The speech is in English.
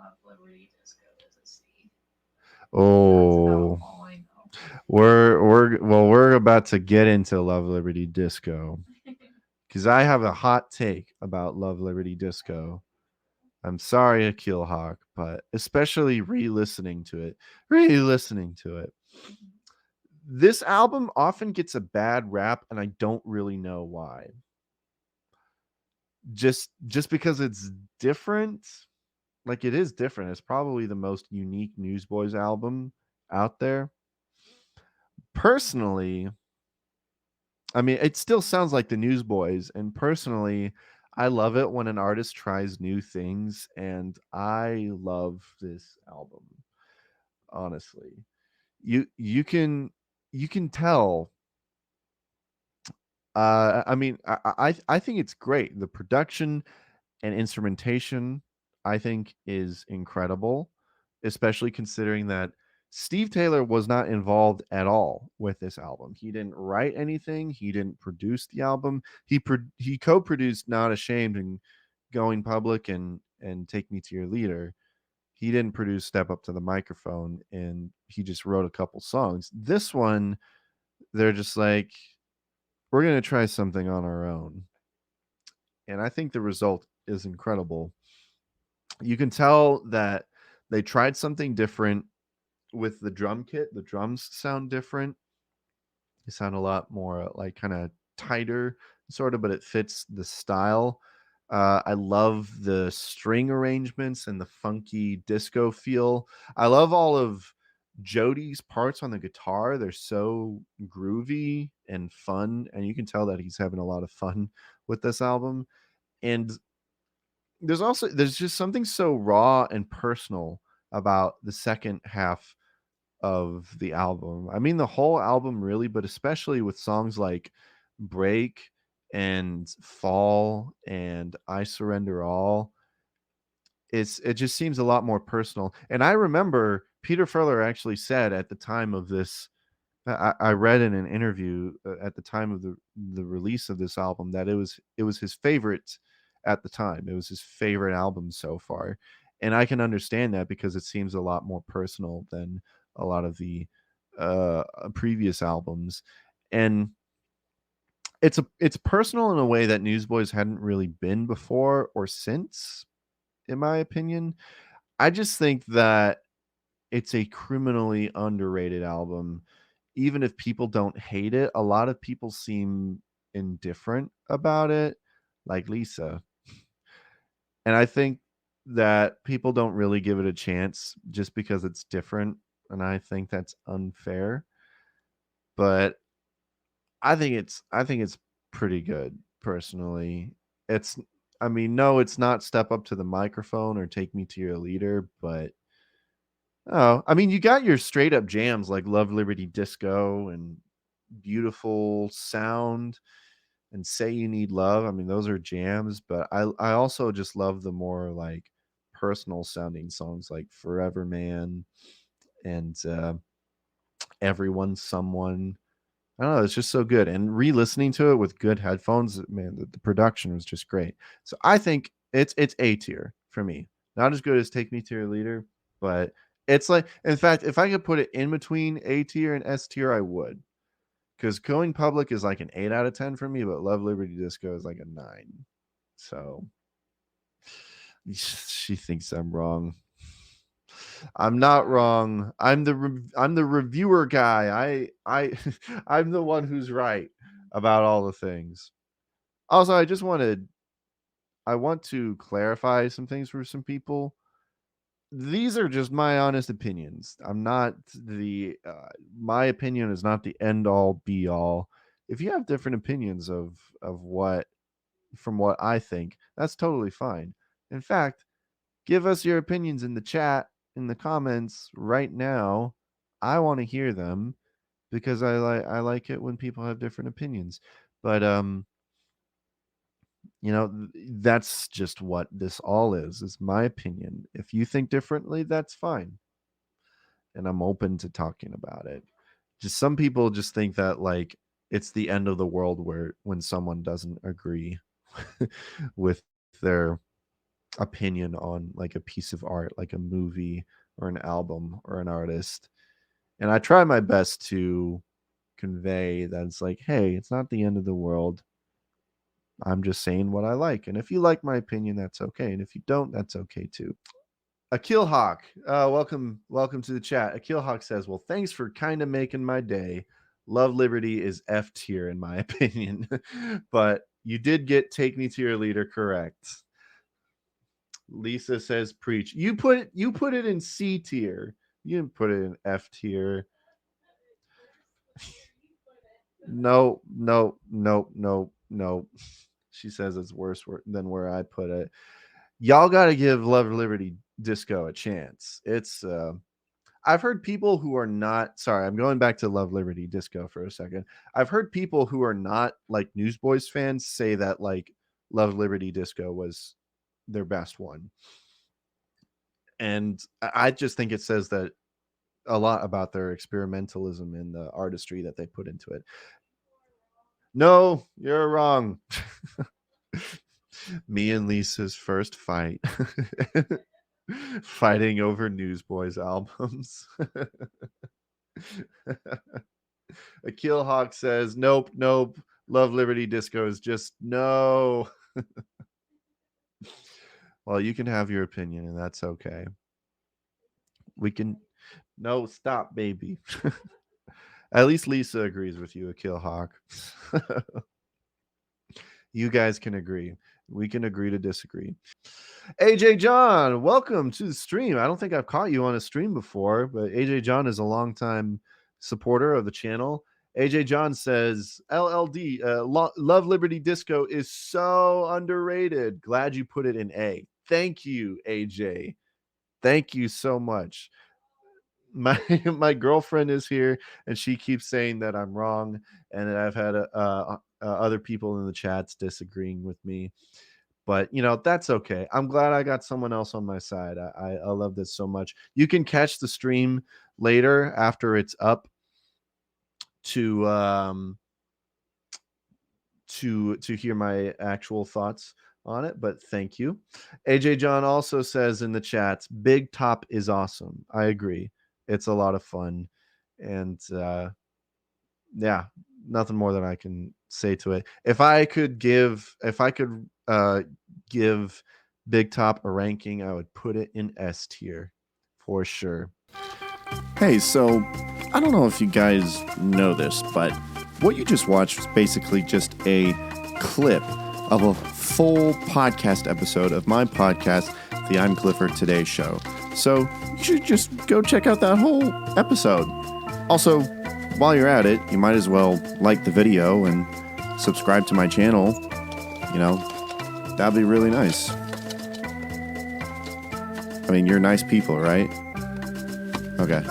Love Liberty Disco is a C. That's about Oh, all I know. we're about to get into Love Liberty Disco because I have a hot take about Love Liberty Disco. I'm sorry, Akil Hawk, but especially re-listening to it. This album often gets a bad rap, and I don't really know why. Just because it's different, like it is different. It's probably the most unique Newsboys album out there. Personally, I mean, it still sounds like the Newsboys, and personally, I love it when an artist tries new things, and I love this album. Honestly, you can tell. I mean, I think it's great. The production and instrumentation, I think, is incredible, especially considering that Steve Taylor was not involved at all with this album. He didn't write anything. He didn't produce the album. He co-produced "Not Ashamed" and "Going Public" and "Take Me to Your Leader." He didn't produce "Step Up to the Microphone," and he just wrote a couple songs. This one, they're just like, we're gonna try something on our own, and I think the result is incredible. You can tell that they tried something different with the drum kit. The drums sound different. They sound a lot more like kind of tighter, sort of, but it fits the style. I love the string arrangements and the funky disco feel. I love all of Jody's parts on the guitar. They're so groovy and fun, and you can tell that he's having a lot of fun with this album. And there's just something so raw and personal about the second half of the album. I mean the whole album really, but especially with songs like Break and Fall and I Surrender All. It just seems a lot more personal. And I remember Peter Furler actually said at the time of this, I read in an interview at the time of the release of this album that it was his favorite at the time. It was his favorite album so far, and I can understand that because it seems a lot more personal than a lot of the previous albums, and it's personal in a way that Newsboys hadn't really been before or since, in my opinion. I just think that it's a criminally underrated album. Even if people don't hate it, a lot of people seem indifferent about it, like Lisa. And I think that people don't really give it a chance just because it's different. And I think that's unfair. But I think it's pretty good personally. It's I mean, no, it's not Step Up to the Microphone or Take Me to Your Leader, but oh, I mean, you got your straight up jams like Love Liberty Disco and Beautiful Sound and Say You Need Love. I mean, those are jams, but I also just love the more like personal sounding songs like Forever Man and Everyone's Someone. I don't know, it's just so good. And re-listening to it with good headphones, man, the production was just great. So I think it's A tier for me. Not as good as Take Me to Your Leader, but it's like, in fact, if I could put it in between A tier and S tier, I would. Because Going Public is like an 8 out of 10 for me, but Love Liberty Disco is like a 9. So she thinks I'm wrong. I'm not wrong. I'm the reviewer guy. I I'm the one who's right about all the things. Also, I want to clarify some things for some people. These are just my honest opinions. I'm not the my opinion is not the end all be all. If you have different opinions of what from what I think, that's totally fine. In fact, give us your opinions in the chat, in the comments right now. I want to hear them because I like it when people have different opinions. But that's just what this all is my opinion. If you think differently, that's fine. And I'm open to talking about it. Just some people just think that like it's the end of the world where when someone doesn't agree with opinion on like a piece of art, like a movie or an album or an artist. And I try my best to convey that it's like, hey, it's not the end of the world. I'm just saying what I like. And if you like my opinion, that's okay. And if you don't, that's okay too. Akil Hawk, welcome to the chat. Akil Hawk says, well, thanks for kind of making my day. Love Liberty is F tier in my opinion. But you did get Take Me to Your Leader correct. Lisa says preach. You put it in C tier. You didn't put it in F tier. No. She says it's worse than where I put it. Y'all got to give Love Liberty Disco a chance. It's I've heard people who are not, sorry, I'm going back to Love Liberty Disco for a second. I've heard people who are not like Newsboys fans say that like Love Liberty Disco was their best one. And I just think it says that a lot about their experimentalism and the artistry that they put into it. No, you're wrong. Me and Lisa's first fight. Fighting over Newsboys albums. Akil Hawk says, nope. Love Liberty Disco is just no. Well, you can have your opinion, and that's okay. We can. No, stop, baby. At least Lisa agrees with you, Akil Hawk. You guys can agree. We can agree to disagree. AJ John, welcome to the stream. I don't think I've caught you on a stream before, but AJ John is a longtime supporter of the channel. AJ John says, LLD, Love Liberty Disco is so underrated. Glad you put it in A. Thank you, AJ. Thank you so much. My girlfriend is here, and she keeps saying that I'm wrong, and that I've had other people in the chats disagreeing with me. But that's okay. I'm glad I got someone else on my side. I love this so much. You can catch the stream later after it's up to hear my actual thoughts on it. But thank you. AJ John also says in the chats, Big Top is awesome. I agree. It's a lot of fun, and yeah, nothing more than I can say to it. If I could give Big Top a ranking, I would put it in S tier for sure. Hey, so I don't know if you guys know this, but what you just watched was basically just a clip of a full podcast episode of my podcast, The I'm Clifford Today Show. So you should just go check out that whole episode. Also, while you're at it, you might as well like the video and subscribe to my channel. That'd be really nice. I mean, you're nice people, right? Okay.